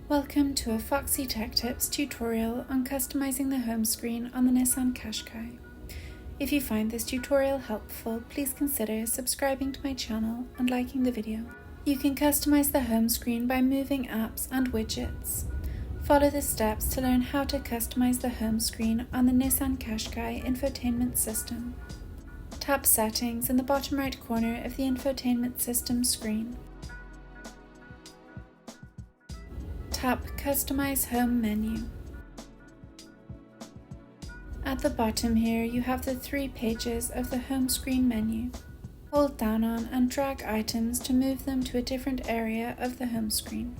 Welcome to a Foxy Tech Tips tutorial on customizing the home screen on the Nissan Qashqai. If you find this tutorial helpful, please consider subscribing to my channel and liking the video. You can customize the home screen by moving apps and widgets. Follow the steps to learn how to customize the home screen on the Nissan Qashqai infotainment system. Tap Settings in the bottom right corner of the infotainment system screen. Tap Customize Home menu. At the bottom here you have the 3 pages of the home screen menu. Hold down on and drag items to move them to a different area of the home screen.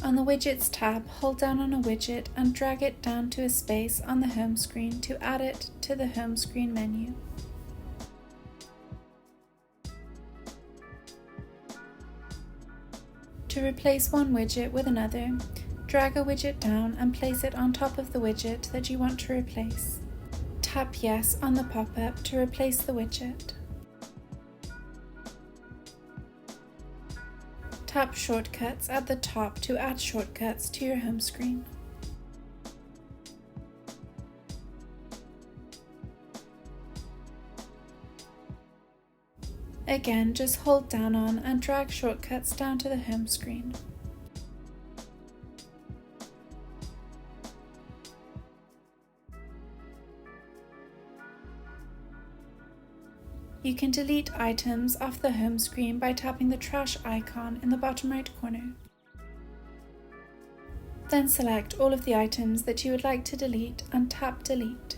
On the Widgets tab, hold down on a widget and drag it down to a space on the home screen to add it to the home screen menu. To replace one widget with another, drag a widget down and place it on top of the widget that you want to replace. Tap Yes on the pop-up to replace the widget. Tap Shortcuts at the top to add shortcuts to your home screen. Again, just hold down on and drag shortcuts down to the home screen. You can delete items off the home screen by tapping the trash icon in the bottom right corner. Then select all of the items that you would like to delete and tap Delete.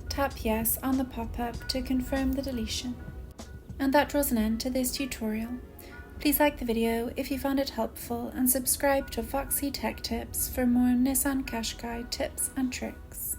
Tap Yes on the pop-up to confirm the deletion. And that draws an end to this tutorial. Please like the video if you found it helpful and subscribe to Foxy Tech Tips for more Nissan Qashqai tips and tricks.